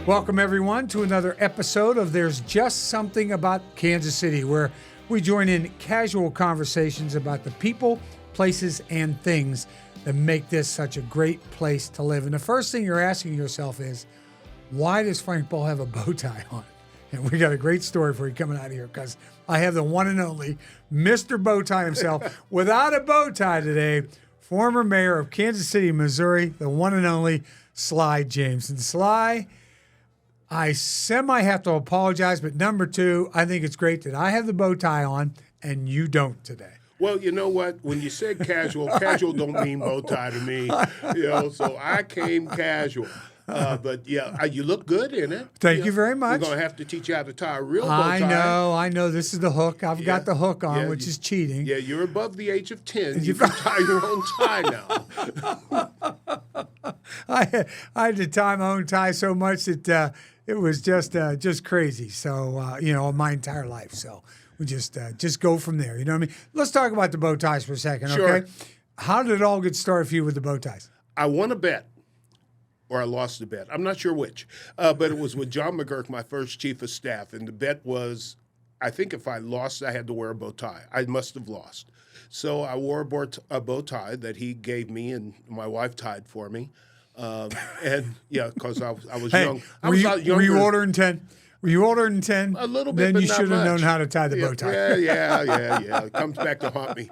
Welcome, everyone, to another episode of There's Just Something About Kansas City, where we join in casual conversations about the people, places, and things that make this such a great place to live. And the first thing you're asking yourself is, why does Frank Ball have a bow tie on? And we got a great story for you coming out of here, because I have the one and only Mr. Bow Tie himself, without a bow tie today, former mayor of Kansas City, Missouri, the one and only Sly James. And Sly, I have to apologize, but number two, I think it's great that I have the bow tie on and you don't today. Well, you know what? When you said casual, casual don't mean bow tie to me. So I came casual. But yeah, you look good in it. Thank you very much. We're going to have to teach you how to tie a real bow tie. I know. This is the hook. I've got the hook on, which is cheating. Yeah, you're above the age of 10. You can tie your own tie now. I had to tie my own tie so much that it was just crazy. So, my entire life. So we just go from there. You know what I mean? Let's talk about the bow ties for a second, Sure. Okay? How did it all get started for you with the bow ties? I won a bet. Or I lost the bet. I'm not sure which. But it was with John McGurk, my first chief of staff. And the bet was, I think if I lost, I had to wear a bow tie. I must have lost. So I wore a bow tie that he gave me and my wife tied for me. Because I was young. Were you older than 10? Were you older than 10? A little bit, then but you not should have known much. how to tie the bow tie. Yeah. It comes back to haunt me.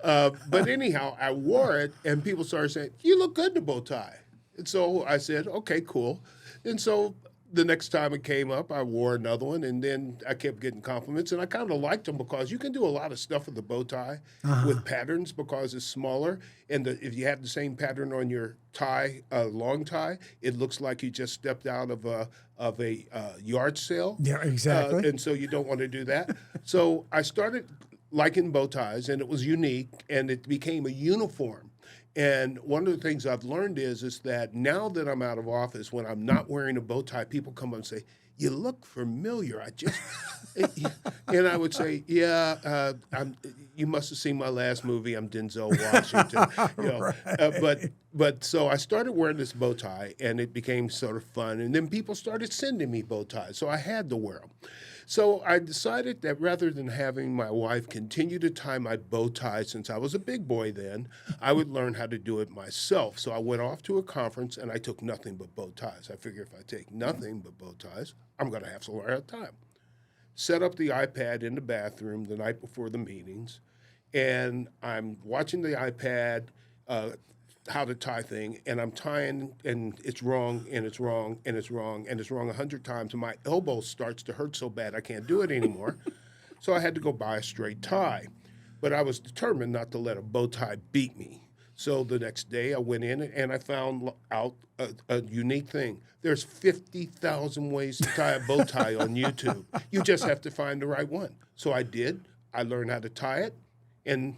But anyhow, I wore it, and people started saying, "You look good in a bow tie." And so I said, okay, cool. And so the next time it came up, I wore another one, and then I kept getting compliments. And I kind of liked them because you can do a lot of stuff with the bow tie with patterns because it's smaller. And if you have the same pattern on your tie, long tie, it looks like you just stepped out of a yard sale. Yeah, exactly. And so you don't want to do that. So I started liking bow ties, and it was unique, and it became a uniform. And one of the things I've learned is that now that I'm out of office, when I'm not wearing a bow tie, people come up and say, "You look familiar." And I would say, "Yeah, you must have seen my last movie. I'm Denzel Washington." Right. But so I started wearing this bow tie, and it became sort of fun. And then people started sending me bow ties, so I had to wear them. So I decided that rather than having my wife continue to tie my bow tie since I was a big boy then, I would learn how to do it myself. So I went off to a conference, and I took nothing but bow ties. I figured if I take nothing but bow ties, I'm going to have to learn how to tie them. Set up the iPad in the bathroom the night before the meetings, and I'm watching the iPad, how to tie thing, and I'm tying, and it's wrong, and it's wrong, and it's wrong, and it's wrong 100 times, and my elbow starts to hurt so bad I can't do it anymore. So I had to go buy a straight tie. But I was determined not to let a bow tie beat me. So the next day I went in and I found out a unique thing. There's 50,000 ways to tie a bow tie on YouTube. You just have to find the right one. So I did. I learned how to tie it, and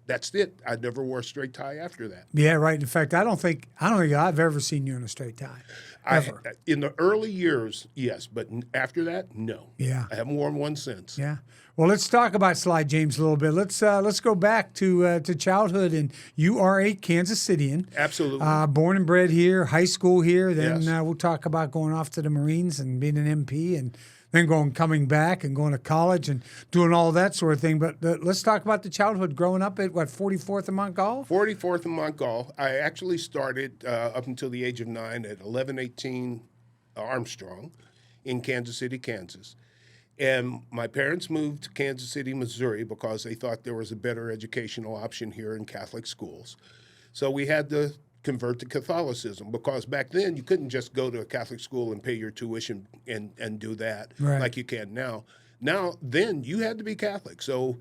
that's it. I never wore a straight tie after that. Yeah, right. In fact, I don't think I've ever seen you in a straight tie. Ever. In the early years, yes, but after that, no. Yeah. I haven't worn one since. Yeah. Well, let's talk about Sly James a little bit. Let's go back to childhood, and you are a Kansas Citian. Absolutely. Born and bred here, high school here. Then Yes. We'll talk about going off to the Marines and being an MP, and then coming back and going to college and doing all that sort of thing. But let's talk about the childhood growing up at, 44th and Montgall? 44th and Montgall. I actually started up until the age of 9 at 1118 Armstrong in Kansas City, Kansas. And my parents moved to Kansas City, Missouri, because they thought there was a better educational option here in Catholic schools. So we had to convert to Catholicism, because back then you couldn't just go to a Catholic school and pay your tuition and do that like you can now. Then you had to be Catholic. So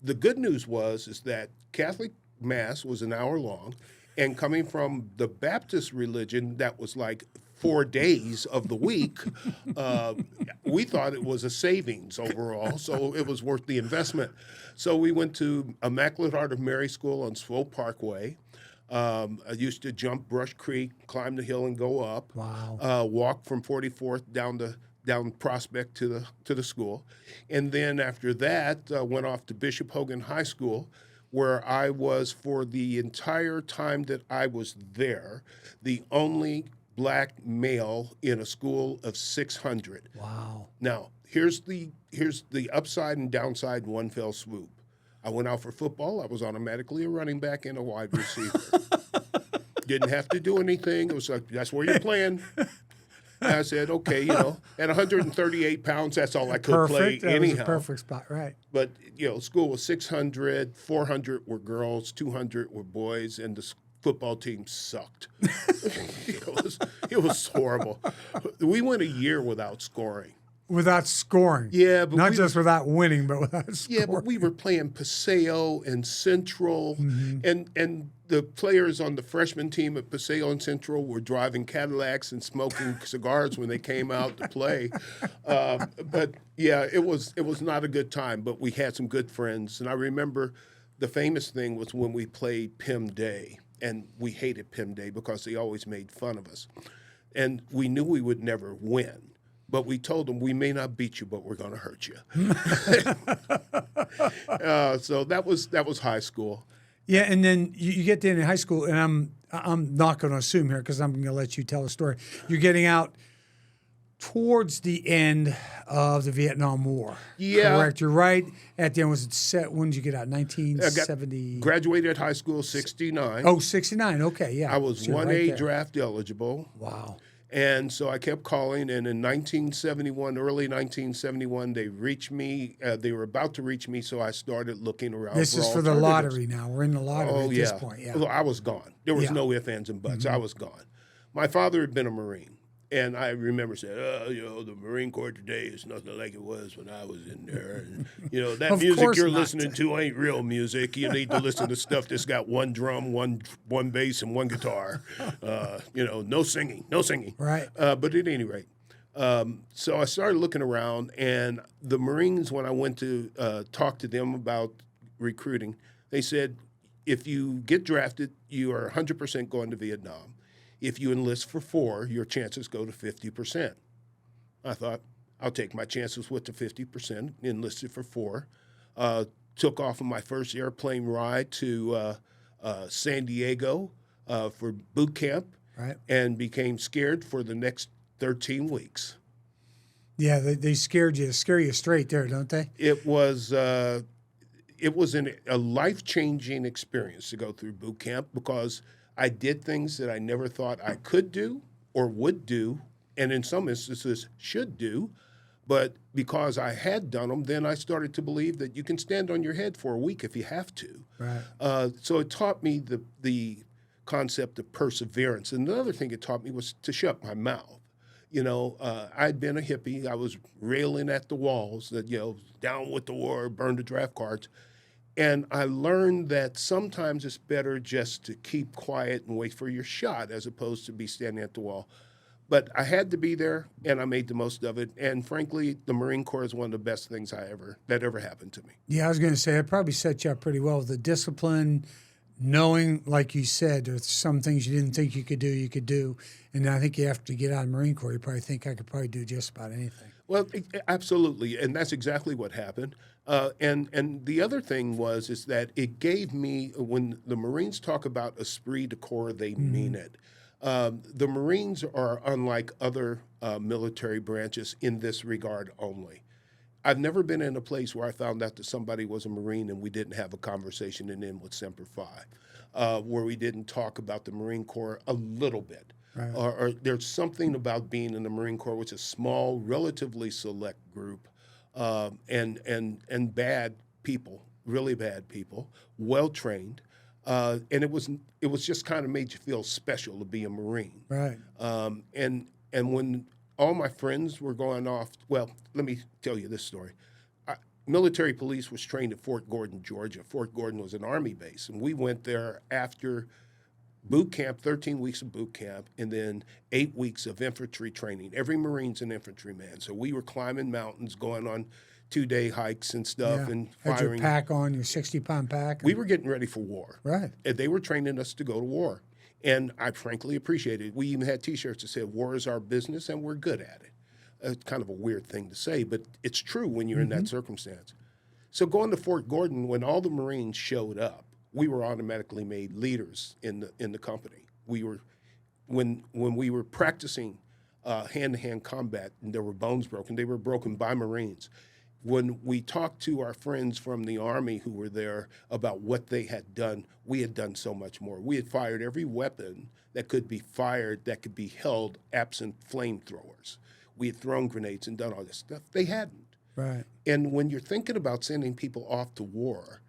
the good news is that Catholic Mass was an hour long, and coming from the Baptist religion that was like 4 days of the week, we thought it was a savings overall, so it was worth the investment. So we went to Immaculate Heart of Mary School on Swope Parkway. I used to jump Brush Creek, climb the hill, and go up. Wow. Walk from 44th down Prospect to the school, and then after that went off to Bishop Hogan High School, where I was, for the entire time that I was there, the only black male in a school of 600. Wow. Now, here's the upside and downside in one fell swoop. I went out for football. I was automatically a running back and a wide receiver. Didn't have to do anything. It was like, that's where you're playing. And I said, okay, at 138 pounds, that's all I could play That anyhow. was a perfect spot, right? But, school was 600, 400 were girls, 200 were boys, and the football team sucked. It was horrible. We went a year without scoring. Without scoring. Yeah, but not just without winning, but without scoring. Yeah, but we were playing Paseo and Central, and the players on the freshman team at Paseo and Central were driving Cadillacs and smoking cigars when they came out to play. But yeah, it was not a good time. But we had some good friends, and I remember the famous thing was when we played Pim Day, and we hated Pim Day because they always made fun of us, and we knew we would never win. But we told them, we may not beat you, but we're going to hurt you. So that was high school. Yeah, and then you get to the end of high school, and I'm not going to assume here because I'm going to let you tell the story. You're getting out towards the end of the Vietnam War. Yeah. Correct. You're right. At the end, was it set? When did you get out? 1970. Graduated high school 69. Oh, 69. Okay, yeah. I was So you're 1A right there. draft eligible. Wow. And so I kept calling, and in 1971, early 1971, they reached me. They were about to reach me, so I started looking around. This is for the lottery now. We're in the lottery at this point. Yeah. Well, I was gone. There was Yeah. no ifs, ands, and buts. I was gone. My father had been a Marine, and I remember saying, the Marine Corps today is nothing like it was when I was in there. And, that Of music course you're not. listening to ain't real music. You need to listen to stuff that's got one drum, one bass, and one guitar. No singing. Right. But at any rate, so I started looking around, and the Marines, when I went to talk to them about recruiting, they said, if you get drafted, you are 100% going to Vietnam. If you enlist for 4, your chances go to 50%. I thought, I'll take my chances with the 50%, enlisted for 4. Took off on my first airplane ride to San Diego for boot camp. Right. And became scared for the next 13 weeks. Yeah, they scare you straight there, don't they? It was a life-changing experience to go through boot camp because I did things that I never thought I could do or would do, and in some instances should do. But because I had done them, then I started to believe that you can stand on your head for a week if you have to. Right. So it taught me the concept of perseverance. And another thing it taught me was to shut my mouth. I'd been a hippie. I was railing at the walls that, down with the war, burn the draft cards. And I learned that sometimes it's better just to keep quiet and wait for your shot as opposed to be standing at the wall. But I had to be there, and I made the most of it. And frankly, the Marine Corps is one of the best things that ever happened to me. Yeah, I was going to say, it probably set you up pretty well with the discipline, knowing, like you said, there's some things you didn't think you could do. And I think after you get out of the Marine Corps, you probably think I could probably do just about anything. Well, absolutely, and that's exactly what happened. And the other thing is that it gave me, when the Marines talk about esprit de corps, they mean it. The Marines are unlike other military branches in this regard only. I've never been in a place where I found out that somebody was a Marine and we didn't have a conversation and end with Semper Fi, where we didn't talk about the Marine Corps a little bit. Right. Or there's something about being in the Marine Corps, which is a small, relatively select group, and bad people, really bad people, well trained, and it was just kind of made you feel special to be a Marine. Right. And when all my friends were going off, well, let me tell you this story. Military police was trained at Fort Gordon, Georgia. Fort Gordon was an Army base, and we went there after boot camp, 13 weeks of boot camp, and then 8 weeks of infantry training. Every Marine's an infantryman. So we were climbing mountains, going on 2-day hikes and stuff, and Had your firing. pack on, your 60-pound pack. We were getting ready for war. Right. And they were training us to go to war. And I frankly appreciated it. We even had T-shirts that said, "War is our business, and we're good at it." It's kind of a weird thing to say, but it's true when you're in that circumstance. So going to Fort Gordon, when all the Marines showed up, we were automatically made leaders in the company. We were when we were practicing hand-to-hand combat and there were bones broken, they were broken by Marines. When we talked to our friends from the Army who were there about what they had done, we had done so much more. We had fired every weapon that could be fired, that could be held absent flamethrowers. We had thrown grenades and done all this stuff. They hadn't. Right. And when you're thinking about sending people off to war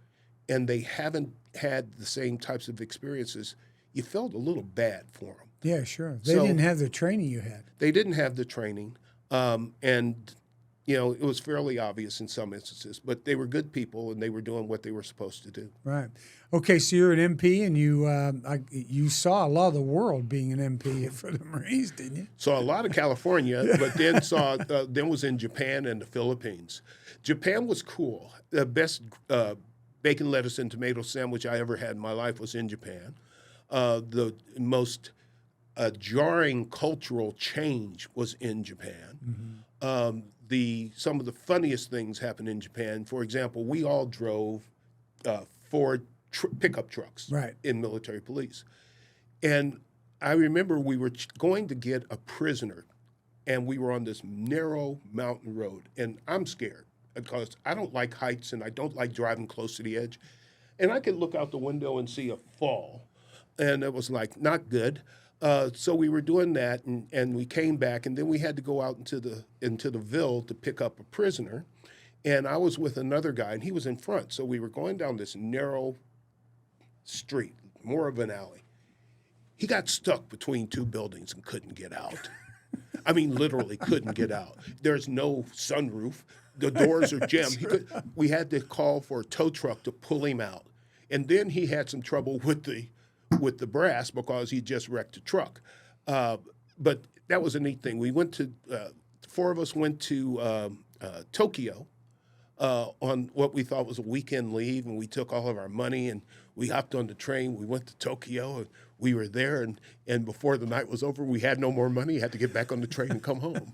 and they haven't had the same types of experiences, you felt a little bad for them. Yeah, sure. They didn't have the training you had. They didn't have the training. And you know, it was fairly obvious in some instances, but they were good people and they were doing what they were supposed to do. Right. Okay, so you're an MP and you saw a lot of the world being an MP for the Marines, didn't you? Saw a lot of California, but then was in Japan and the Philippines. Japan was cool. The best bacon, lettuce, and tomato sandwich I ever had in my life was in Japan. The most jarring cultural change was in Japan. Mm-hmm. Some of the funniest things happened in Japan. For example, we all drove Ford pickup trucks in military police. And I remember we were going to get a prisoner, and we were on this narrow mountain road. And I'm scared because I don't like heights and I don't like driving close to the edge. And I could look out the window and see a fall. And it was like, not good. So we were doing that, and we came back, and then we had to go out into the Ville to pick up a prisoner. And I was with another guy, and he was in front. So we were going down this narrow street, more of an alley. He got stuck between two buildings and couldn't get out. I mean, literally couldn't get out. There's no sunroof. The doors are jammed. We had to call for a tow truck to pull him out. And then he had some trouble with the brass because he just wrecked a truck. But that was a neat thing. We went to, four of us went to Tokyo on what we thought was a weekend leave, and we took all of our money and we hopped on the train. We went to Tokyo, and we were there, and before the night was over, we had no more money. Had to get back on the train and come home.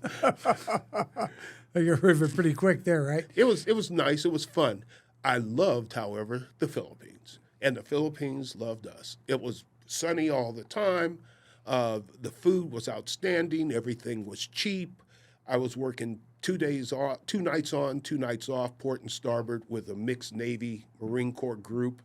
You're moving pretty quick there, right? It was nice. It was fun. I loved, however, the Philippines. And the Philippines loved us. It was sunny all the time. The food was outstanding. Everything was cheap. I was working 2 days off, 2 nights on, 2 nights off, port and starboard with a mixed Navy Marine Corps group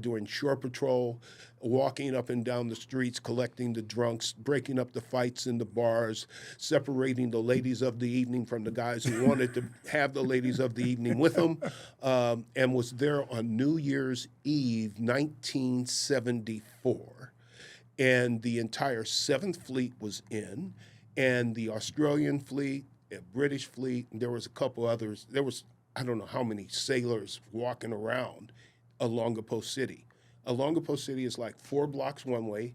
doing shore patrol, walking up and down the streets, collecting the drunks, breaking up the fights in the bars, separating the ladies of the evening from the guys who wanted to have the ladies of the evening with them, and was there on New Year's Eve, 1974. And the entire 7th Fleet was in, and the Australian fleet, a British fleet, and there was a couple others. There was, I don't know how many sailors walking around Olongapo City. Olongapo City is like 4 blocks one way,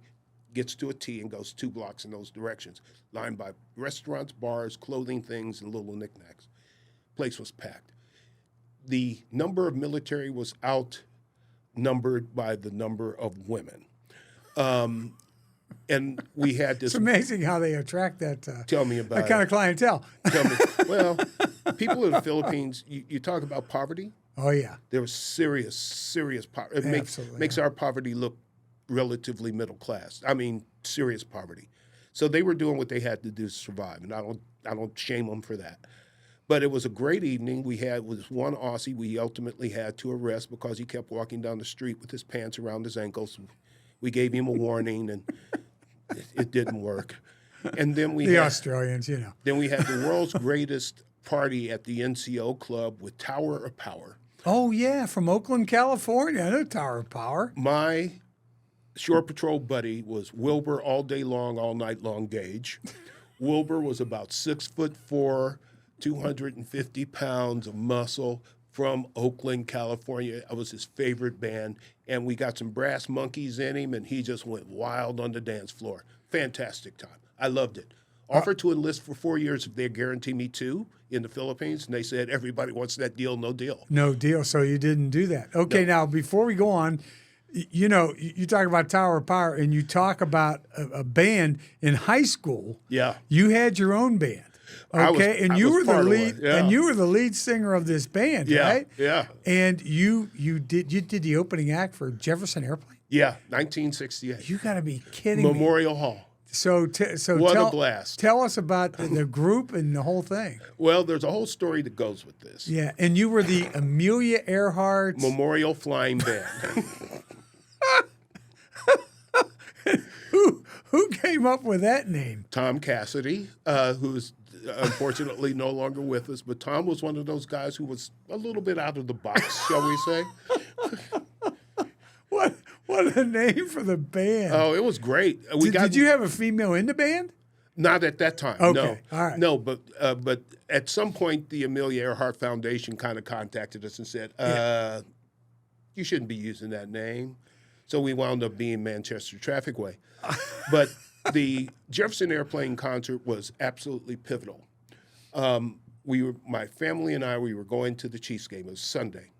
gets to a T and goes 2 blocks in those directions, lined by restaurants, bars, clothing things, and little knickknacks. Place was packed. The number of military was outnumbered by the number of women. And we had this. It's amazing how they attract that. Tell me about that kind of clientele. Tell me. Well, people in the Philippines, you talk about poverty. Oh yeah, there was serious poverty. It makes our poverty look relatively middle class. I mean, serious poverty. So they were doing what they had to do to survive, and I don't shame them for that. But it was a great evening. We had was one Aussie we ultimately had to arrest because he kept walking down the street with his pants around his ankles. We gave him a warning, and it didn't work. And then we Australians, you know. Then we had the world's greatest party at the NCO club with Tower of Power. Oh yeah, from Oakland, California. I know Tower of Power. My shore patrol buddy was Wilbur all day long, all night long Gage. Wilbur was about 6'4", 250 pounds of muscle from Oakland, California. I was his favorite band, and we got some brass monkeys in him, and he just went wild on the dance floor. Fantastic time. I loved it. Offered to enlist for 4 years if they guarantee me 2 in the Philippines, and they said, everybody wants that deal, no deal. No deal, so you didn't do that. Okay, Now, before we go on, you know, you talk about Tower of Power, and you talk about a band in high school. Yeah. You had your own band. Okay, and you were the lead, and you were the lead singer of this band, right? Yeah. And you did the opening act for Jefferson Airplane. Yeah, 1968. You got to be kidding me. Memorial Hall. So What a blast. Tell us about the group and the whole thing. Well, there's a whole story that goes with this. Yeah, and you were the Amelia Earhart Memorial Flying Band. Who came up with that name? Tom Cassidy, who's unfortunately no longer with us, but Tom was one of those guys who was a little bit out of the box, shall we say. What a name for the band. Oh, it was great. Did you have a female in the band? Not at that time, Okay, no. all right. No, but at some point, the Amelia Earhart Foundation kind of contacted us and said, you shouldn't be using that name. So we wound up being Manchester Trafficway. But the Jefferson Airplane concert was absolutely pivotal. My family and I, we were going to the Chiefs game. It was Sunday.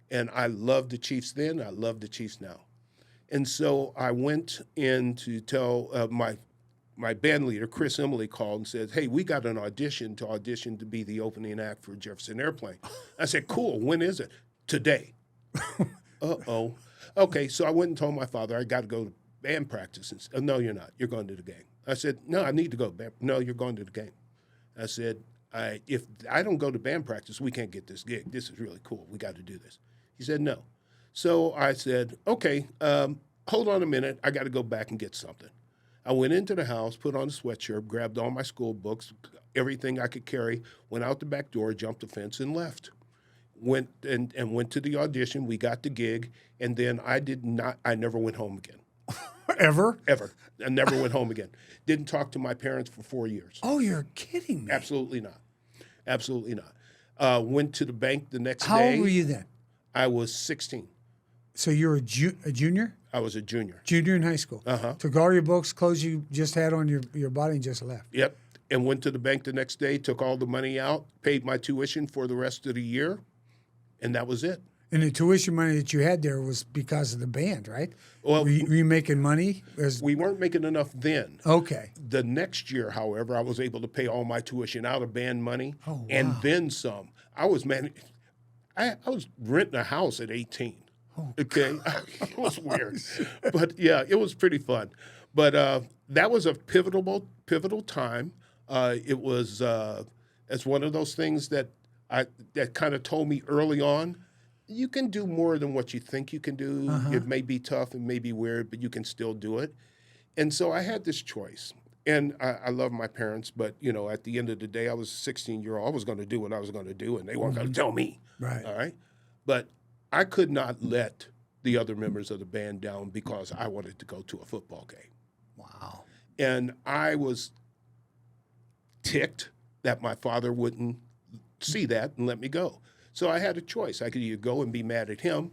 And I loved the Chiefs then. I love the Chiefs now. And so I went in to tell my band leader, Chris Emily, called and said, hey, we got an audition to be the opening act for Jefferson Airplane. I said, cool, when is it? Today. Uh-oh. Okay, so I went and told my father I got to go to band practice. And said, no, you're not. You're going to the game. I said, no, I need to go. No, you're going to the game. I said, if I don't go to band practice, we can't get this gig. This is really cool. We got to do this. He said, no. So I said, okay, hold on a minute. I got to go back and get something. I went into the house, put on a sweatshirt, grabbed all my school books, everything I could carry, went out the back door, jumped the fence, and left. Went to the audition. We got the gig, and then I never went home again. Ever? Ever. I never went home again. Didn't talk to my parents for 4 years. Oh, you're kidding me. Absolutely not. Absolutely not. Went to the bank the next day. How old were you then? I was 16. So you were a junior? I was a junior. Junior in high school. Uh-huh. Took all your books, clothes you just had on your body, and just left. Yep. And went to the bank the next day, took all the money out, paid my tuition for the rest of the year, and that was it. And the tuition money that you had there was because of the band, right? Well, were you making money? We weren't making enough then. Okay. The next year, however, I was able to pay all my tuition out of band money, and then some. I was renting a house at 18. Oh, okay, it was weird, but yeah, it was pretty fun. But that was a pivotal time. It was it's one of those things that kind of told me early on, you can do more than what you think you can do. It may be tough and may be weird, but you can still do it. And so I had this choice. And I love my parents, but, at the end of the day, I was a 16-year-old. I was going to do what I was going to do, and they weren't going to tell me. Right. All right? But I could not let the other members of the band down because I wanted to go to a football game. Wow. And I was ticked that my father wouldn't see that and let me go. So I had a choice. I could either go and be mad at him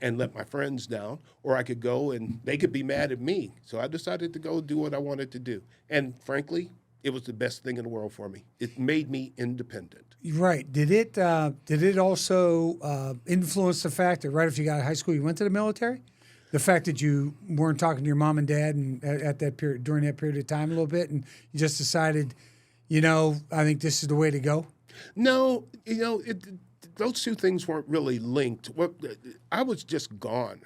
and let my friends down, or I could go and they could be mad at me. So I decided to go do what I wanted to do. And frankly, it was the best thing in the world for me. It made me independent. Right. Did it also influence the fact that right after you got out of high school, you went to the military? The fact that you weren't talking to your mom and dad and at that period, during that period of time a little bit, and you just decided, I think this is the way to go? No, those two things weren't really linked. I was just gone.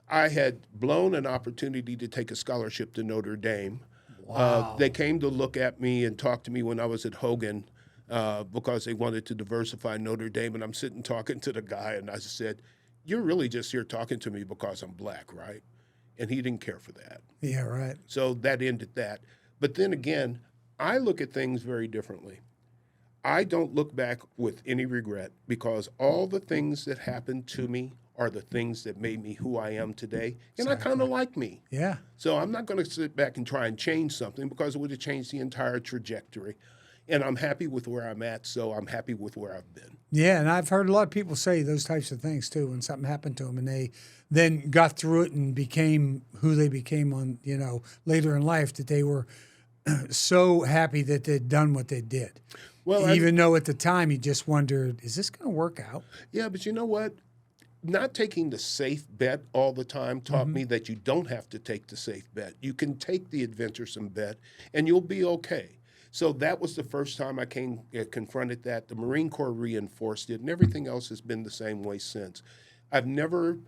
I had blown an opportunity to take a scholarship to Notre Dame. Wow. They came to look at me and talk to me when I was at Hogan because they wanted to diversify Notre Dame. And I'm sitting talking to the guy, and I said, you're really just here talking to me because I'm black, right? And he didn't care for that. Yeah, right. So that ended that. But then again, I look at things very differently. I don't look back with any regret because all the things that happened to me are the things that made me who I am today. And I kind of like me. Yeah. So I'm not going to sit back and try and change something because it would have changed the entire trajectory. And I'm happy with where I'm at, so I'm happy with where I've been. Yeah, and I've heard a lot of people say those types of things too when something happened to them and they then got through it and became who they became on, later in life, that they were so happy that they'd done what they did. Well, even though at the time you just wondered, is this going to work out? Yeah, but you know what? Not taking the safe bet all the time taught me that you don't have to take the safe bet. You can take the adventuresome bet, and you'll be okay. So that was the first time I confronted that. The Marine Corps reinforced it, and everything else has been the same way since. I've never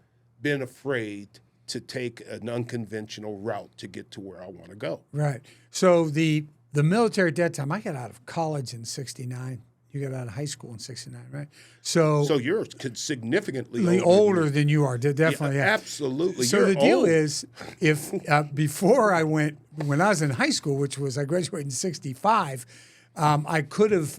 been afraid to take an unconventional route to get to where I want to go. Right. So the military at that time, I got out of college in '69. You got out of high school in '69, right? So you're significantly older than you are, definitely. Yeah, yeah. absolutely. So you're the deal old. is, if before I went, when I was in high school, which was I graduated in '65, I could have,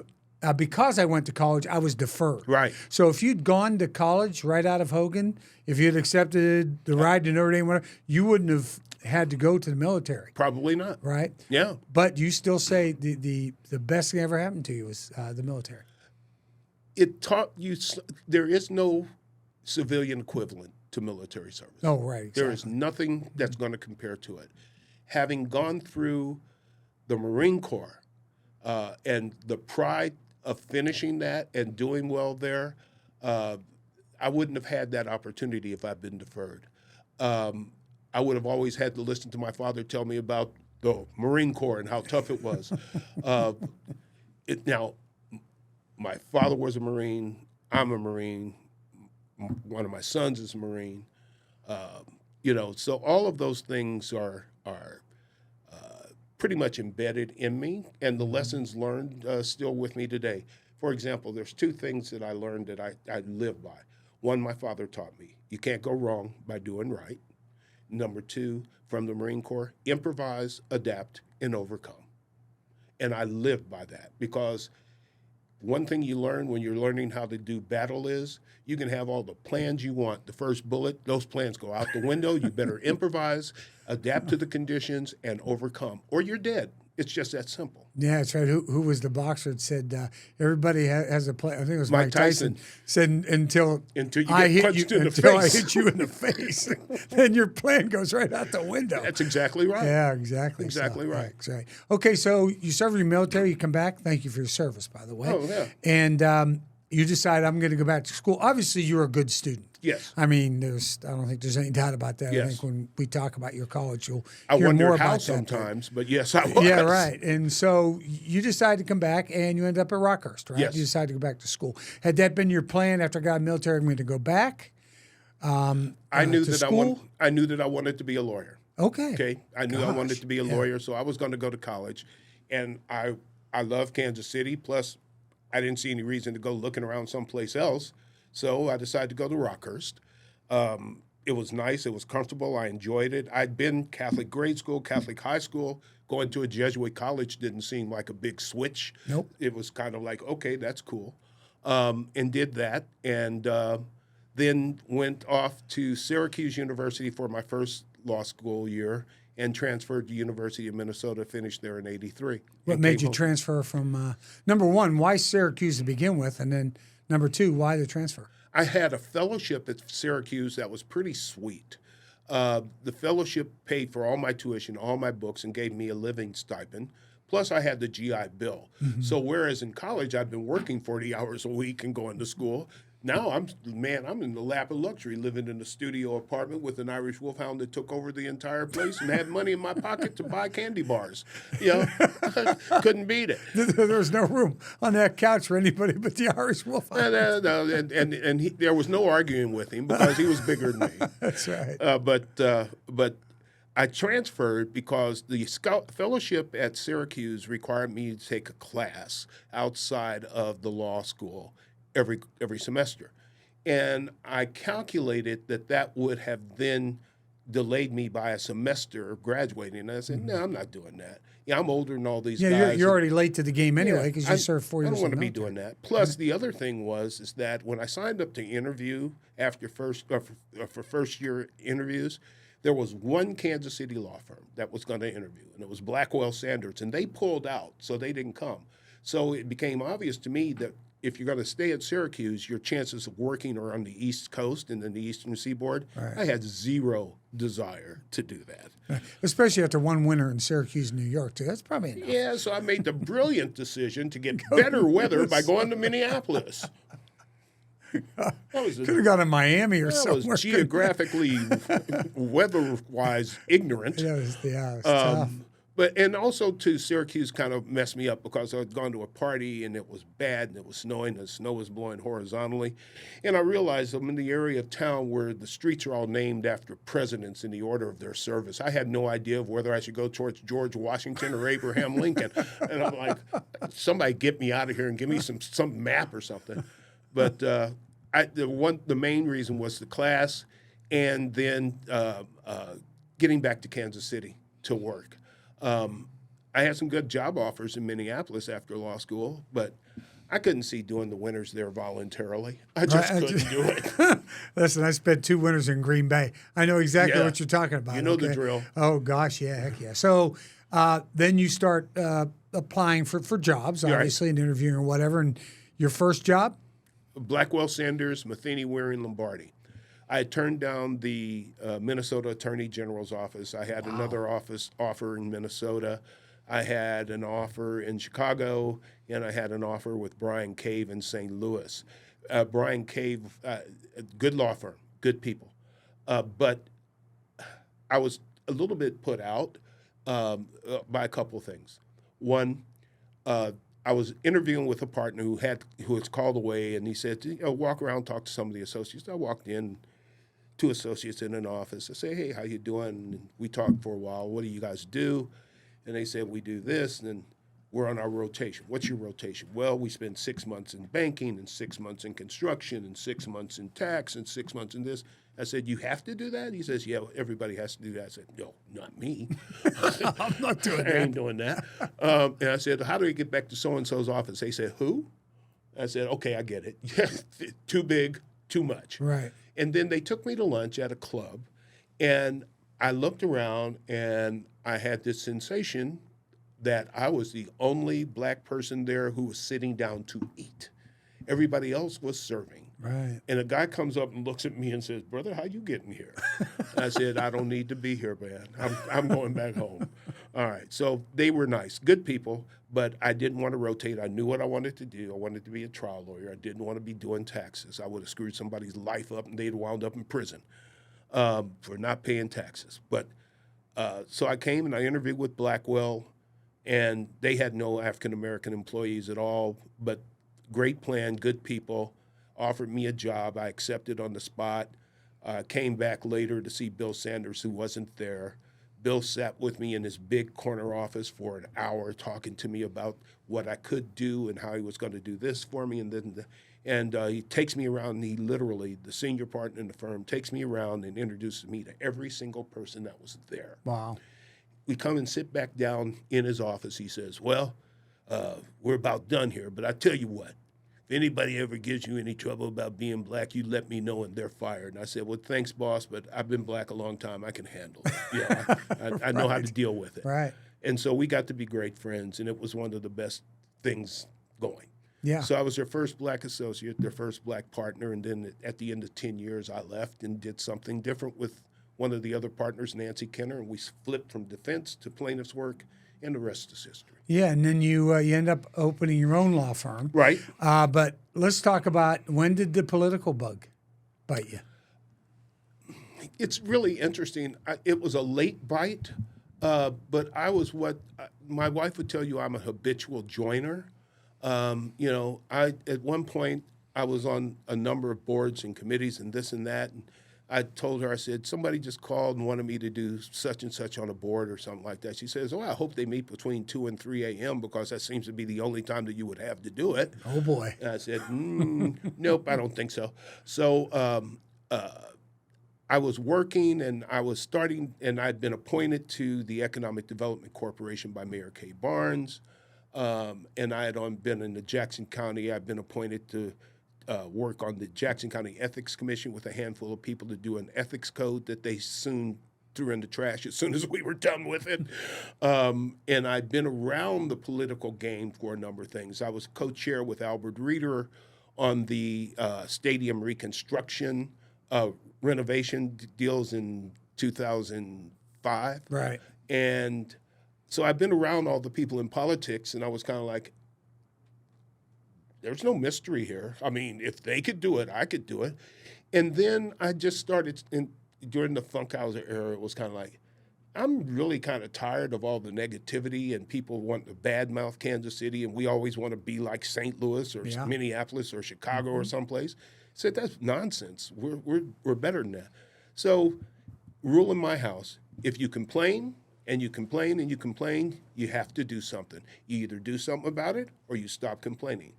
because I went to college, I was deferred. Right. So if you'd gone to college right out of Hogan, if you'd accepted the ride to Notre Dame, whatever, you wouldn't have had to go to the military. Probably not. Right. Yeah. But you still say the best thing ever happened to you was the military. It taught you there is no civilian equivalent to military service. Oh, right. Exactly. There is nothing that's going to compare to it. Having gone through the Marine Corps and the pride of finishing that and doing well there, I wouldn't have had that opportunity if I'd been deferred. I would have always had to listen to my father tell me about the Marine Corps and how tough it was. Now, my father was a Marine. I'm a Marine. One of my sons is a Marine. So all of those things are pretty much embedded in me, and the lessons learned still with me today. For example, there's two things that I learned that I live by. One, my father taught me, you can't go wrong by doing right. Number two, from the Marine Corps, improvise, adapt, and overcome. And I live by that, because one thing you learn when you're learning how to do battle is you can have all the plans you want. The first bullet, those plans go out the window. You better improvise, adapt to the conditions, and overcome, or you're dead. It's just that simple. Yeah, that's right. Who was the boxer that said everybody has a plan? I think it was Mike Mike Tyson said until you get I hit punched you, in the until face. I hit you in the face, then your plan goes right out the window. That's exactly right. Yeah, exactly. Exactly right. Exactly. Okay, so you serve your military, you come back. Thank you for your service, by the way. Oh, yeah. And you decide I'm going to go back to school. Obviously, you're a good student. Yes. I mean, I don't think there's any doubt about that. Yes. I think when we talk about your college, you'll I hear wonder more how about sometimes, but yes, I was. Yeah, right. And so you decided to come back, and you end up at Rockhurst, right? Yes. You decided to go back to school. Had that been your plan after I got military? I'm going to go back. I knew to that school? I knew that I wanted to be a lawyer. Okay. Okay, I knew I wanted Gosh, to be a lawyer, so I was going to go to college, and I love Kansas City. Plus, I didn't see any reason to go looking around someplace else, so I decided to go to Rockhurst. It was nice. It was comfortable. I enjoyed it. I'd been Catholic grade school, Catholic high school. Going to a Jesuit college didn't seem like a big switch. Nope. It was kind of like, okay, that's cool, and did that, and then went off to Syracuse University for my first law school year and transferred to University of Minnesota, finished there in '83. What made you transfer from, number one, why Syracuse to begin with? And then number two, why the transfer? I had a fellowship at Syracuse that was pretty sweet. The fellowship paid for all my tuition, all my books, and gave me a living stipend. Plus, I had the GI Bill. Mm-hmm. So whereas in college, I'd been working 40 hours a week and going to school, now I'm in the lap of luxury, living in a studio apartment with an Irish Wolfhound that took over the entire place and had money in my pocket to buy candy bars. Couldn't beat it. There was no room on that couch for anybody but the Irish Wolfhound. No, and there was no arguing with him because he was bigger than me. That's right. But I transferred because the fellowship at Syracuse required me to take a class outside of the law school every semester. And I calculated that would have then delayed me by a semester of graduating. And I said, no, I'm not doing that. Yeah, I'm older than all these guys. Yeah, you're already late to the game anyway because you served 4 years. I don't want to be doing that. Plus, the other thing is that when I signed up to interview after for first year interviews, there was one Kansas City law firm that was going to interview, and it was Blackwell Sanders, and they pulled out, so they didn't come. So it became obvious to me that if you're going to stay at Syracuse, your chances of working are on the East Coast and then the Eastern Seaboard. Right. I had zero desire to do that. Right. Especially after one winter in Syracuse, New York, too. That's probably enough. Yeah, so I made the brilliant decision to get better weather by going to Minneapolis. Could have gone to Miami or somewhere. I was geographically, weather-wise ignorant. Yeah, it was tough. But and also too, Syracuse kind of messed me up because I had gone to a party and it was bad and it was snowing and the snow was blowing horizontally, and I realized I'm in the area of town where the streets are all named after presidents in the order of their service. I had no idea of whether I should go towards George Washington or Abraham Lincoln, and I'm like, somebody get me out of here and give me some map or something. But the main reason was the class, and then getting back to Kansas City to work. I had some good job offers in Minneapolis after law school, but I couldn't see doing the winters there voluntarily. I just couldn't do it. Listen, I spent 2 winters in Green Bay. I know exactly what you're talking about. You know the drill. Oh, gosh, yeah, heck yeah. So then you start applying for jobs, obviously, and interviewing or whatever. And your first job? Blackwell, Sanders, Matheny, Waring, Lombardi. I had turned down the Minnesota Attorney General's office. I had another offer in Minnesota. I had an offer in Chicago, and I had an offer with Brian Cave in St. Louis. Brian Cave, good law firm, good people. But I was a little bit put out by a couple of things. One, I was interviewing with a partner who was called away, and he said, walk around, talk to some of the associates. I walked in, 2 associates in an office. I say, hey, how you doing? And we talked for a while. What do you guys do? And they said, we do this, and then we're on our rotation. What's your rotation? Well, we spend 6 months in banking and 6 months in construction and 6 months in tax and 6 months in this. I said, you have to do that? He says, yeah, everybody has to do that. I said, no, not me. I'm not doing that. I ain't doing that. And I said, how do we get back to so-and-so's office? They said, who? I said, okay, I get it. Too big, too much. Right. And then they took me to lunch at a club, and I looked around, and I had this sensation that I was the only black person there who was sitting down to eat. Everybody else was serving. Right. And a guy comes up and looks at me and says, brother, how you getting here? I said, I don't need to be here, man. I'm going back home. All right. So they were nice, good people, but I didn't want to rotate. I knew what I wanted to do. I wanted to be a trial lawyer. I didn't want to be doing taxes. I would have screwed somebody's life up and they'd wound up in prison for not paying taxes. But so I came and I interviewed with Blackwell, and they had no African-American employees at all, but great plan, good people, offered me a job. I accepted on the spot. Came back later to see Bill Sanders, who wasn't there. Bill sat with me in his big corner office for an hour talking to me about what I could do and how he was going to do this for me. And he takes me around, and he literally, the senior partner in the firm, takes me around and introduces me to every single person that was there. Wow. We come and sit back down in his office. He says, well, we're about done here, but I tell you what, if anybody ever gives you any trouble about being black, you let me know and they're fired. And I said, well, thanks, boss, but I've been black a long time. I can handle it. Yeah, I know how to deal with it. Right. And so we got to be great friends, and it was one of the best things going. Yeah. So I was their first black associate, their first black partner, and then at the end of 10 years, I left and did something different with one of the other partners, Nancy Kenner, and we flipped from defense to plaintiff's work, and the rest is history. Yeah, and then you end up opening your own law firm. Right. But let's talk about, when did the political bug bite you? It's really interesting. It was a late bite, but I was my wife would tell you I'm a habitual joiner. At one point I was on a number of boards and committees and this and that, and I told her, I said, somebody just called and wanted me to do such and such on a board or something like that. She says, oh, I hope they meet between 2 and 3 a.m. because that seems to be the only time that you would have to do it. Oh, boy. And I said, nope, I don't think so. So I was working, and I was starting, and I'd been appointed to the Economic Development Corporation by Mayor Kay Barnes, and I had been in the Jackson County. I'd been appointed to work on the Jackson County Ethics Commission with a handful of people to do an ethics code that they soon threw in the trash as soon as we were done with it. And I'd been around the political game for a number of things. I was co-chair with Albert Reeder on the stadium reconstruction renovation deals in 2005. Right. And so I've been around all the people in politics, and I was kind of like, there's no mystery here. I mean, if they could do it, I could do it. And then I just started, during the Funkhauser era, it was kind of like, I'm really kind of tired of all the negativity and people want to badmouth Kansas City, and we always want to be like St. Louis or Yeah. Minneapolis or Chicago or someplace. I said, that's nonsense. We're better than that. So, rule in my house, if you complain and you complain and you complain, you have to do something. You either do something about it or you stop complaining.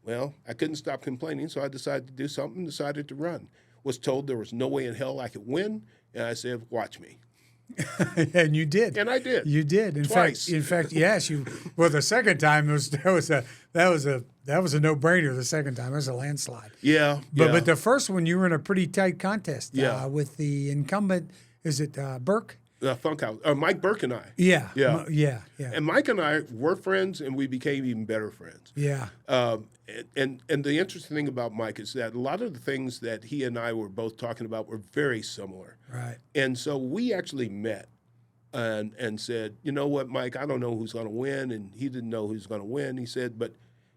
Well, I couldn't stop complaining, so I decided to do something, decided to run. Was told there was no way in hell I could win, and I said, watch me. And you did. And I did. You did. Twice. In fact, yes. Well, the second time that was a no-brainer. The second time it was a landslide. Yeah. But the first one you were in a pretty tight contest. Yeah. With the incumbent. Is it Burke? Funkhouse. Mike Burke and I. Yeah. Yeah. Yeah. And Mike and I were friends, and we became even better friends. Yeah. And the interesting thing about Mike is that a lot of the things that he and I were both talking about were very similar. Right. And so we actually met and said, you know what, Mike, I don't know who's going to win, and he didn't know who's going to win. He said, but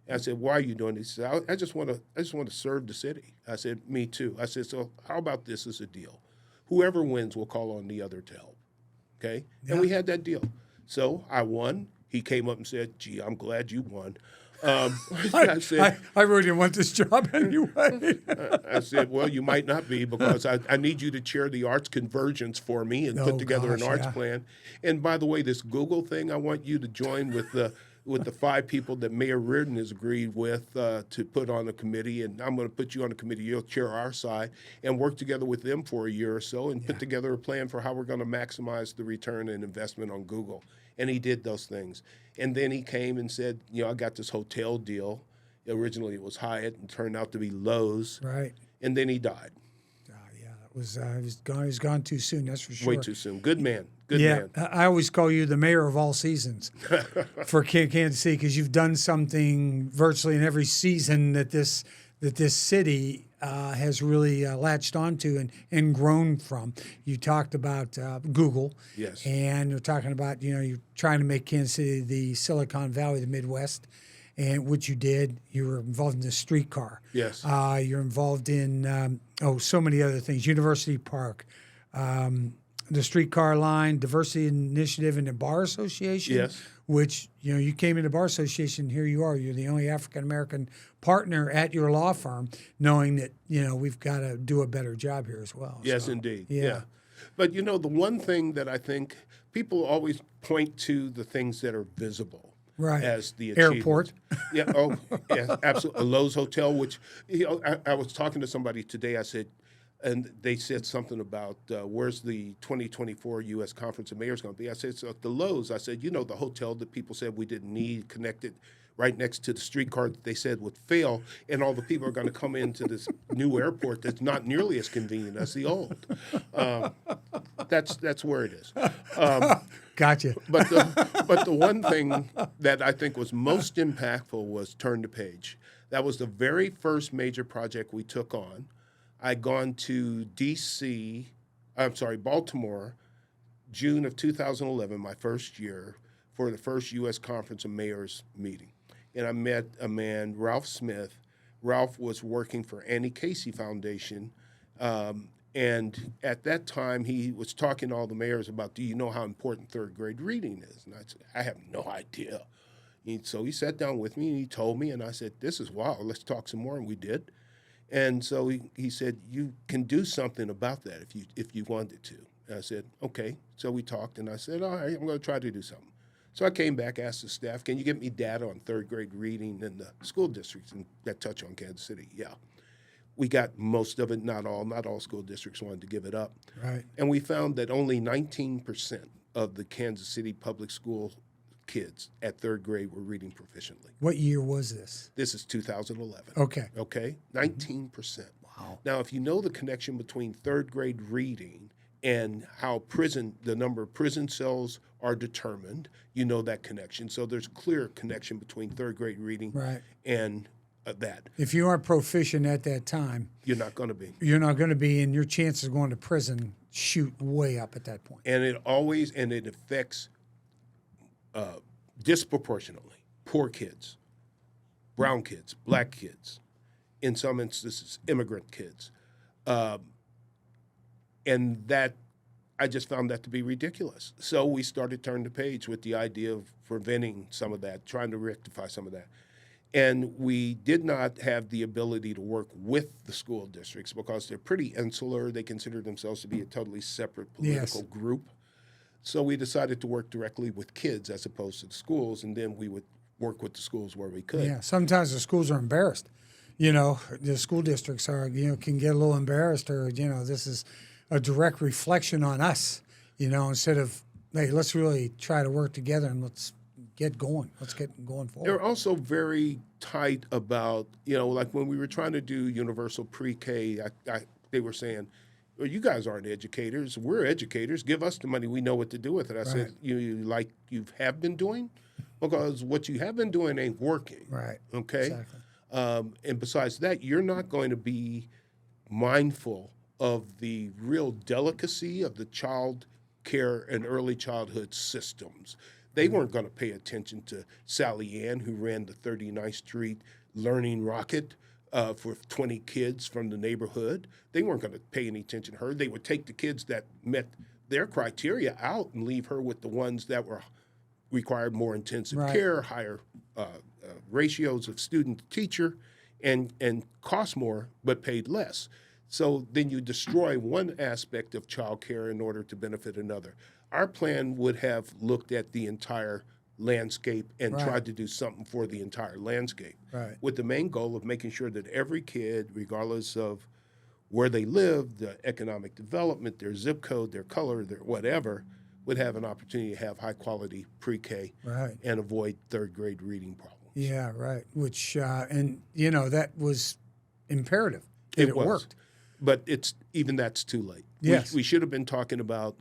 I said, why are you doing this? He said, I just want to serve the city. I said, me too. I said, so how about this as a deal? Whoever wins will call on the other to help. Okay? Yeah. And we had that deal. So I won. He came up and said, gee, I'm glad you won. I said, I really didn't want this job anyway. I said, well, you might not be, because I need you to chair the arts convergence for me and put together an arts plan. And by the way, this Google thing, I want you to join with the 5 people that Mayor Reardon has agreed with to put on a committee, and I'm going to put you on a committee. You'll chair our side and work together with them for a year or so and put together a plan for how we're going to maximize the return and investment on Google. And he did those things. And then he came and said, I got this hotel deal. Originally it was Hyatt and turned out to be Lowe's. Right. And then he died. He was gone too soon, that's for sure. Way too soon. Good man. Good man. I always call you the mayor of all seasons for Kansas City, because you've done something virtually in every season that this city has really latched onto and grown from. You talked about Google. Yes. And you're talking about, you're trying to make Kansas City the Silicon Valley of the Midwest. And what you did, you were involved in the streetcar. Yes. You're involved in, so many other things. University Park, the streetcar line, diversity initiative in the Bar Association. Yes. Which, you came into Bar Association, here you are. You're the only African-American partner at your law firm, knowing that, we've got to do a better job here as well. Yes, so, indeed. Yeah. But, the one thing that I think people always point to the things that are visible. Right. As the airport. Yeah. Oh, yeah. Absolutely. A Lowe's hotel, which I was talking to somebody today. I said, and they said something about where's the 2024 U.S. Conference of Mayors going to be? I said, so at the Lowe's. I said, the hotel that people said we didn't need connected right next to the streetcar that they said would fail, and all the people are going to come into this new airport that's not nearly as convenient as the old. That's where it is. Gotcha. But the one thing that I think was most impactful was Turn the Page. That was the very first major project we took on. I'd gone to Baltimore, June of 2011, my first year, for the first U.S. Conference of Mayors meeting. And I met a man, Ralph Smith. Ralph was working for Annie Casey Foundation. And at that time, he was talking to all the mayors about, do you know how important third grade reading is? And I said, I have no idea. So he sat down with me and he told me, and I said, this is wild. Let's talk some more. And we did. And so he said, you can do something about that if you wanted to. And I said, okay. So we talked, and I said, all right, I'm going to try to do something. So I came back, asked the staff, can you get me data on third grade reading in the school districts that touch on Kansas City? Yeah. We got most of it, not all. Not all school districts wanted to give it up. Right. And we found that only 19% of the Kansas City public school kids at third grade were reading proficiently. What year was this? This is 2011. Okay. 19%. Wow. Now, if you know the connection between third grade reading and how the number of prison cells are determined, you know that connection. So there's clear connection between third grade reading and that. If you aren't proficient at that time, you're not going to be. You're not going to be, and your chances of going to prison shoot way up at that point. And it affects disproportionately poor kids, brown kids, black kids, in some instances, immigrant kids. And that, I just found that to be ridiculous. So we started turning the page with the idea of preventing some of that, trying to rectify some of that. And we did not have the ability to work with the school districts because they're pretty insular. They consider themselves to be a totally separate political group. So we decided to work directly with kids as opposed to the schools, and then we would work with the schools where we could. Yeah, sometimes the schools are embarrassed. You know, the school districts are, can get a little embarrassed, or, this is a direct reflection on us, instead of, hey, let's really try to work together and let's get going. Let's get going forward. They're also very tight about, like when we were trying to do universal pre-K, they were saying, well, you guys aren't educators. We're educators. Give us the money. We know what to do with it. I said, you have been doing? Because what you have been doing ain't working. Right. Okay? Exactly. And besides that, you're not going to be mindful of the real delicacy of the child care and early childhood systems. They weren't going to pay attention to Sally Ann, who ran the 39th Street Learning Rocket for 20 kids from the neighborhood. They weren't going to pay any attention to her. They would take the kids that met their criteria out and leave her with the ones that required more intensive care, higher ratios of student to teacher, and cost more but paid less. So then you destroy one aspect of child care in order to benefit another. Our plan would have looked at the entire landscape and tried to do something for the entire landscape, with the main goal of making sure that every kid, regardless of where they live, the economic development, their zip code, their color, their whatever, would have an opportunity to have high-quality pre-K and avoid third-grade reading problems. Yeah, right. Which, that was imperative. It worked. But that's too late. Yes. We should have been talking about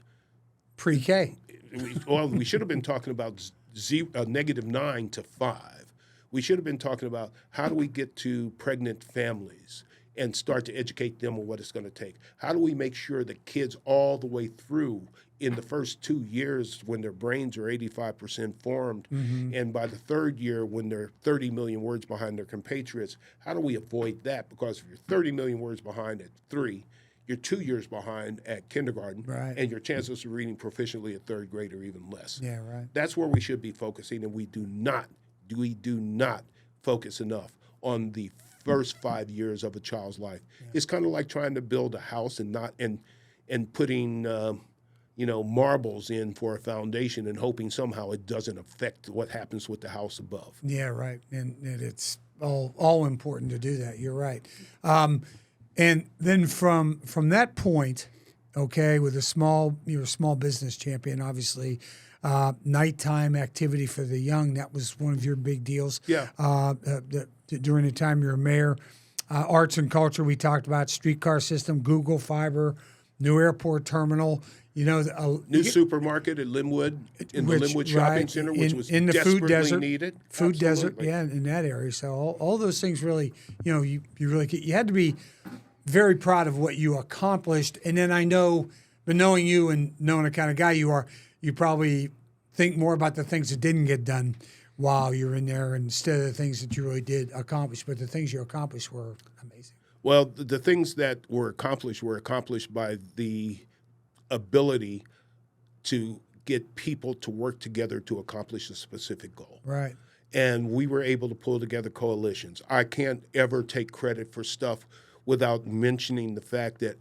pre-K. We should have been talking about -9 to 5. We should have been talking about how do we get to pregnant families and start to educate them on what it's going to take. How do we make sure that kids all the way through in the first 2 years when their brains are 85% formed, and by the third year when they're 30 million words behind their compatriots, how do we avoid that? Because if you're 30 million words behind at 3, you're 2 years behind at kindergarten, and your chances of reading proficiently at third grade are even less. Yeah, right. That's where we should be focusing, and we do not focus enough on the first 5 years of a child's life. It's kind of like trying to build a house and putting marbles in for a foundation and hoping somehow it doesn't affect what happens with the house above. Yeah, right. And it's all important to do that. You're right. And then from that point, okay, with you're a small business champion, obviously. Nighttime activity for the young, that was one of your big deals. Yeah. During the time you were mayor. Arts and culture, we talked about streetcar system, Google Fiber, new airport terminal. New supermarket at Linwood, the Linwood Shopping Center, which was in the desperately food desert, needed. Food desert, Absolutely. yeah, in that area. So all those things really, you had to be very proud of what you accomplished. And then I know, but knowing you and knowing the kind of guy you are, you probably think more about the things that didn't get done while you're in there instead of the things that you really did accomplish. But the things you accomplished were amazing. Well, the things that were accomplished by the ability to get people to work together to accomplish a specific goal. Right. And we were able to pull together coalitions. I can't ever take credit for stuff without mentioning the fact that,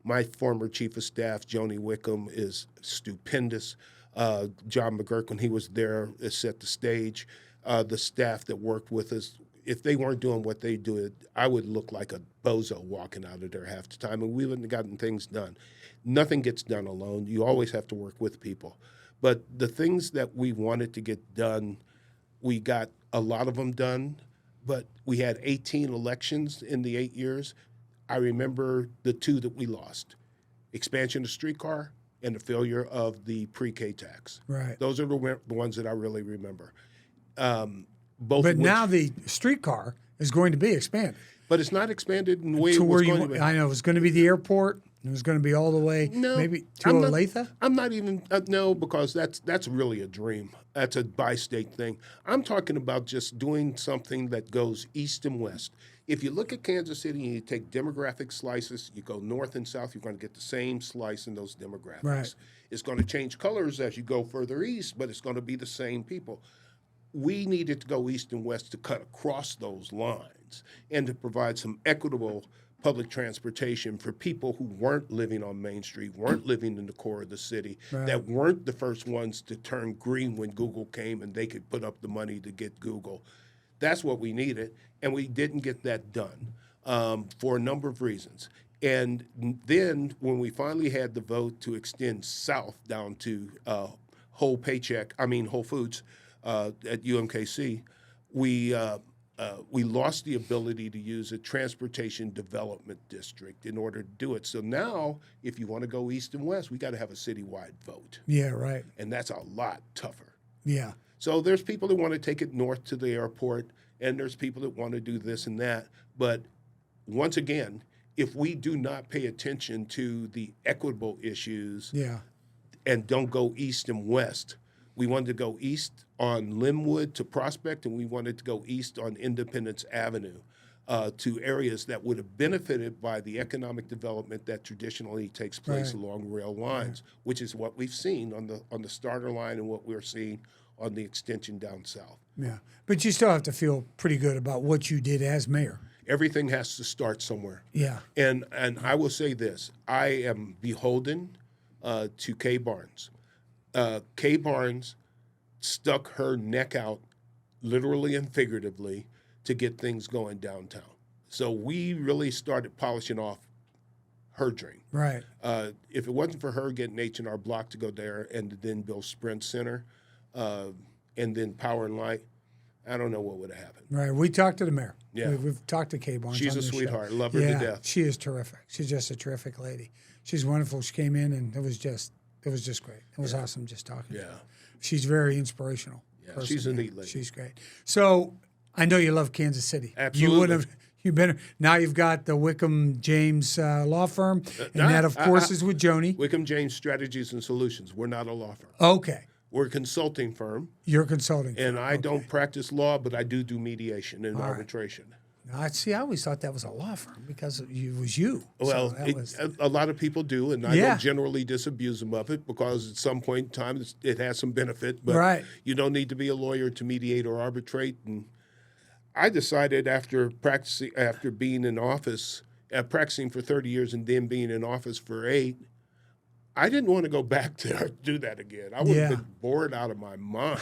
my former chief of staff, Joni Wickham, is stupendous. John McGurk, when he was there, set the stage. The staff that worked with us, if they weren't doing what they do, I would look like a bozo walking out of there half the time, and we wouldn't have gotten things done. Nothing gets done alone. You always have to work with people. But the things that we wanted to get done, we got a lot of them done, but we had 18 elections in the 8 years. I remember the 2 that we lost, expansion of streetcar and the failure of the pre-K tax. Right. Those are the ones that I really remember. But now the streetcar is going to be expanded. But it's not expanded in the way To it was where going to be. I know it's going to be the airport. It was going to be all the way, No, maybe to I'm not- Olathe? I'm not even no, because that's really a dream. That's a bi-state thing. I'm talking about just doing something that goes east and west. If you look at Kansas City and you take demographic slices, you go north and south, you're going to get the same slice in those demographics. Right. It's going to change colors as you go further east, but it's going to be the same people. We needed to go east and west to cut across those lines and to provide some equitable public transportation for people who weren't living on Main Street, weren't living in the core of the city, that weren't the first ones to turn green when Google came and they could put up the money to get Google. That's what we needed, and we didn't get that done for a number of reasons. And then when we finally had the vote to extend south down to Whole Foods at UMKC, we lost the ability to use a transportation development district in order to do it. So now, if you want to go east and west, we got to have a citywide vote. Yeah, right. And that's a lot tougher. Yeah. So there's people that want to take it north to the airport, and there's people that want to do this and that. But once again, if we do not pay attention to the equitable issues and don't go east and west, we wanted to go east on Linwood to Prospect, and we wanted to go east on Independence Avenue to areas that would have benefited by the economic development that traditionally takes place along rail lines, which is what we've seen on the starter line and what we're seeing on the extension down south. Yeah. But you still have to feel pretty good about what you did as mayor. Everything has to start somewhere. Yeah. And I will say this, I am beholden to Kay Barnes. Kay Barnes stuck her neck out, literally and figuratively, to get things going downtown. So we really started polishing off her dream. Right. If it wasn't for her getting H&R Block to go there and then build Sprint Center and then Power and Light, I don't know what would have happened. Right. We talked to the mayor. Yeah. We've talked to Kay Barnes. She's on a this sweetheart. Show. Love her to death. She is terrific. She's just a terrific lady. She's wonderful. She came in and it was just great. It was awesome just talking to her. She's very inspirational. Yeah, she's a neat lady. She's great. So I know you love Kansas City. Absolutely. You would have. You've been now. You've got the Wickham James law firm, and that, of course, is with Joni. Wickham James Strategies and Solutions. We're not a law firm. Okay. We're a consulting firm. You're consulting. And I don't practice law, but I do mediation and arbitration. I see. I always thought that was a law firm because it was you. Well, so a lot of people do, and I don't generally disabuse them of it because at some point in time it has some benefit. But you don't need to be a lawyer to mediate or arbitrate. And I decided after being in office, practicing for 30 years and then being in office for 8, I didn't want to go back to do that again. I would have been bored out of my mind.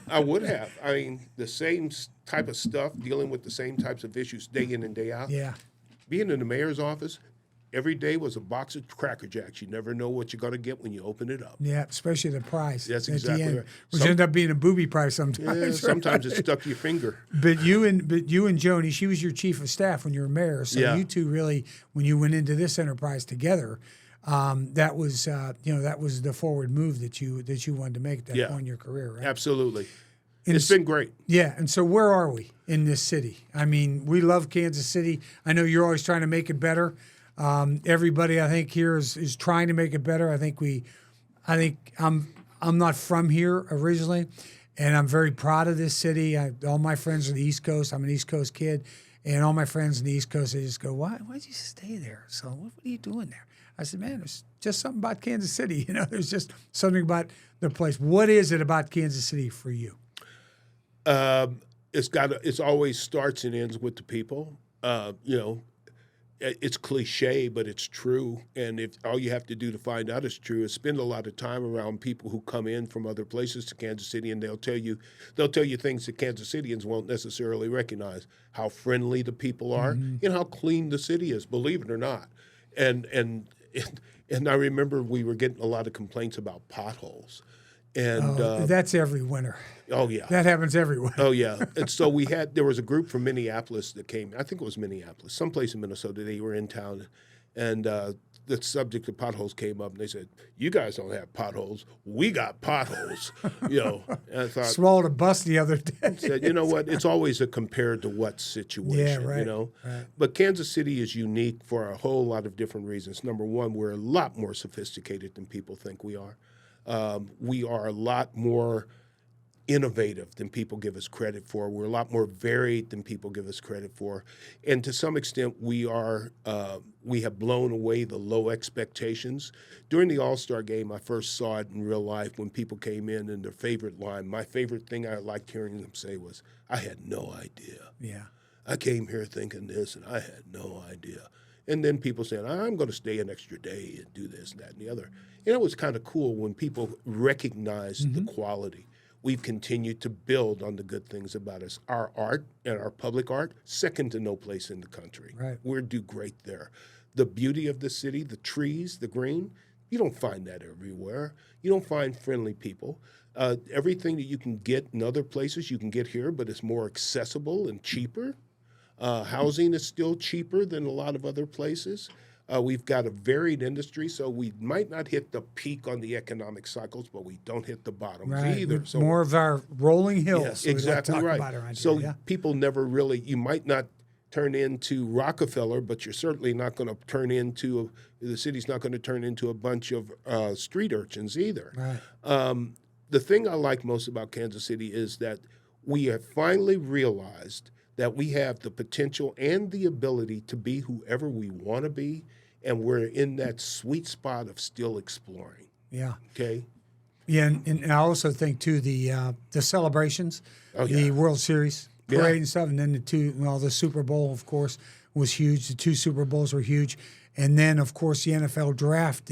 I would have. I mean, the same type of stuff, dealing with the same types of issues day in and day out. Yeah. Being in the mayor's office, every day was a box of Cracker Jacks. You never know what you're going to get when you open it up. Yeah, especially the prize. That's at exactly the end, right. Which ended up being a booby prize sometimes. Yeah, sometimes it's stuck to your finger. But you and Joni, she was your chief of staff when you were mayor. So you two really, when you went into this enterprise together, that was the forward move that you wanted to make at that point in your career, right? Absolutely. It's been great. Yeah, and so where are we in this city? I mean, we love Kansas City. I know you're always trying to make it better. Everybody, I think, here is trying to make it better. I think I'm not from here originally, and I'm very proud of this city. All my friends are the East Coast. I'm an East Coast kid, and all my friends in the East Coast, they just go, why'd you stay there? So what are you doing there? I said, man, there's just something about Kansas City. There's just something about the place. What is it about Kansas City for you? It's always starts and ends with the people. It's cliche, but it's true. And if all you have to do to find out it's true is spend a lot of time around people who come in from other places to Kansas City, and they'll tell you things that Kansas Cityans won't necessarily recognize. How friendly the people are, and how clean the city is. Believe it or not, and I remember we were getting a lot of complaints about potholes. And that's every winter. Oh, yeah. That happens everywhere. Oh, yeah. And so there was a group from Minneapolis that came. I think it was Minneapolis, someplace in Minnesota. They were in town. And the subject of potholes came up, and they said, "You guys don't have potholes. We got potholes." And I thought, Swallowed a bus the other day. said, you know what? It's always a compared to what situation, Yeah, right, right. But Kansas City is unique for a whole lot of different reasons. Number one, we're a lot more sophisticated than people think we are. We are a lot more innovative than people give us credit for. We're a lot more varied than people give us credit for. And to some extent, we have blown away the low expectations. During the All-Star game, I first saw it in real life when people came in and their favorite line, my favorite thing I liked hearing them say was, "I had no idea. Yeah. I came here thinking this, and I had no idea." And then people saying, "I'm going to stay an extra day and do this and that and the other." And it was kind of cool when people recognized the quality. We've continued to build on the good things about us. Our art and our public art, second to no place in the country. Right. We're do great there. The beauty of the city, the trees, the green, you don't find that everywhere. You don't find friendly people. Everything that you can get in other places, you can get here, but it's more accessible and cheaper. Housing is still cheaper than a lot of other places. We've got a varied industry, so we might not hit the peak on the economic cycles, but we don't hit the bottoms either. So more of our rolling hills. yes, so exactly talk right. About around So here, yeah. people never really, you might not turn into Rockefeller, but you're certainly not going to turn into, the city's not going to turn into a bunch of street urchins either. Right. The thing I like most about Kansas City is that we have finally realized that we have the potential and the ability to be whoever we want to be, and we're in that sweet spot of still exploring. Yeah. Okay? Yeah, and I also think, too, the celebrations, the World Series parade and stuff, and then the Super Bowl, of course, was huge. The 2 Super Bowls were huge. And then, of course, the NFL draft,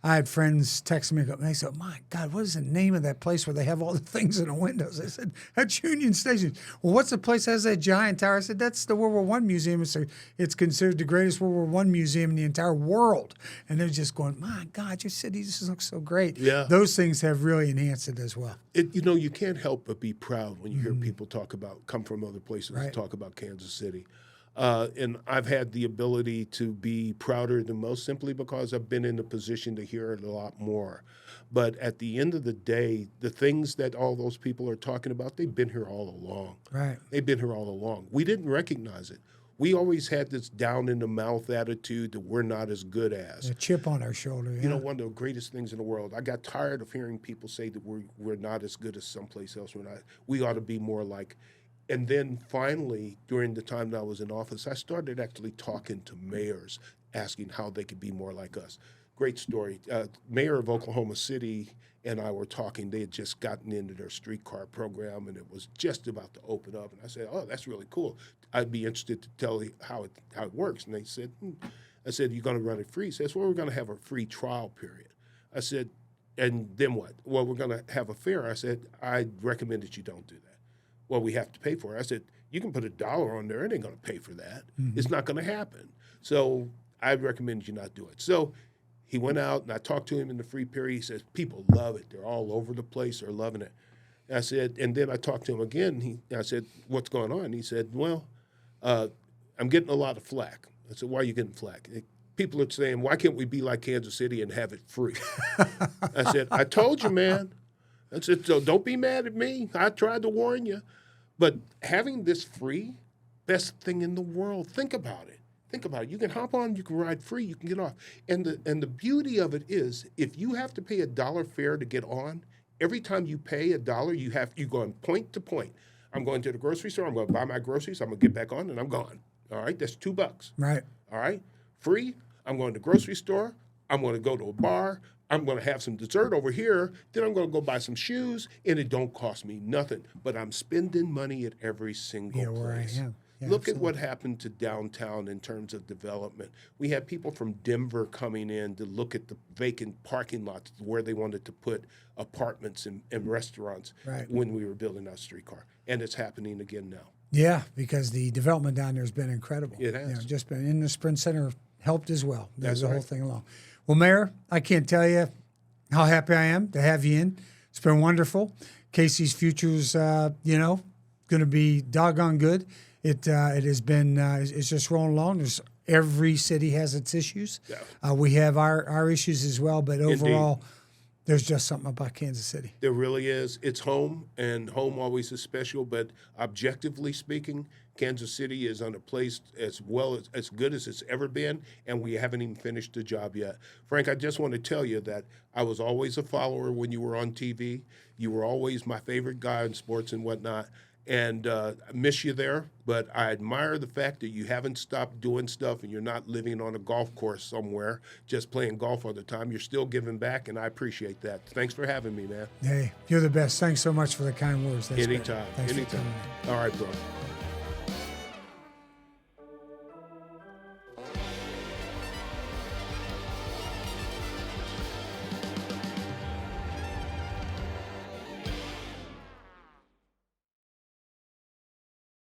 I had friends text me, and they said, "My God, what is the name of that place where they have all the things in the windows?" I said, "That's Union Station." "Well, what's the place that has that giant tower?" I said, "That's the World War I Museum. It's considered the greatest World War I museum in the entire world." And they're just going, "My God, your city just looks so great." Yeah. Those things have really enhanced it as well. You can't help but be proud when you hear people come from other places Right. and talk about Kansas City. And I've had the ability to be prouder than most simply because I've been in a position to hear it a lot more. But at the end of the day, the things that all those people are talking about, they've been here all along. Right. They've been here all along. We didn't recognize it. We always had this down-in-the-mouth attitude that we're not as good as. A chip on our shoulder. Yeah. One of the greatest things in the world. I got tired of hearing people say that we're not as good as someplace else. We ought to be more like. And then finally, during the time that I was in office, I started actually talking to mayors, asking how they could be more like us. Great story. Mayor of Oklahoma City and I were talking. They had just gotten into their streetcar program, and it was just about to open up. And I said, "Oh, that's really cool. I'd be interested to tell you how it works." And they said, I said, "You're going to run it free?" He says, "Well, we're going to have a free trial period." I said, "And then what?" "Well, we're going to have a fair." I said, "I'd recommend that you don't do that." "Well, we have to pay for it." I said, "You can put $1 on there. It ain't going to pay for that. It's not going to happen. So I'd recommend you not do it." So he went out, and I talked to him in the free period. He says, "People love it. They're all over the place. They're loving it." And I said, and then I talked to him again. I said, "What's going on?" He said, "Well, I'm getting a lot of flack." I said, "Why are you getting flack?" "People are saying, why can't we be like Kansas City and have it free?" I said, "I told you, man." I said, "So don't be mad at me. I tried to warn you." But having this free, best thing in the world. Think about it. Think about it. You can hop on, you can ride free, you can get off. And the beauty of it is, if you have to pay $1 fare to get on, every time you pay $1, you go in point to point. I'm going to the grocery store, I'm going to buy my groceries, I'm going to get back on, and I'm gone. All right, that's $2. Right. All right, free, I'm going to the grocery store, I'm going to go to a bar, I'm going to have some dessert over here, then I'm going to go buy some shoes, and it don't cost me nothing. But I'm spending money at every single place. Where I am. Yeah, Look absolutely. at what happened to downtown in terms of development. We had people from Denver coming in to look at the vacant parking lots where they wanted to put apartments and restaurants when we were building our streetcar. And it's happening again now. Yeah, because the development down there has been incredible. It has. Just been in the Sprint Center helped as well. That's the right. whole thing along. Well, Mayor, I can't tell you how happy I am to have you in. It's been wonderful. Casey's future's, going to be doggone good. It has been, it's just rolling along. There's every city has its issues. Yeah. We have our issues as well, but overall, there's just something about Kansas City. There really is. It's home, and home always is special. But objectively speaking, Kansas City is on a place as good as it's ever been, and we haven't even finished the job yet. Frank, I just want to tell you that I was always a follower when you were on TV. You were always my favorite guy in sports and whatnot. And I miss you there, but I admire the fact that you haven't stopped doing stuff and you're not living on a golf course somewhere, just playing golf all the time. You're still giving back, and I appreciate that. Thanks for having me, man. Hey, you're the best. Thanks so much for the kind words. That's Anytime. great. Thanks for Anytime. coming in. All right, bro.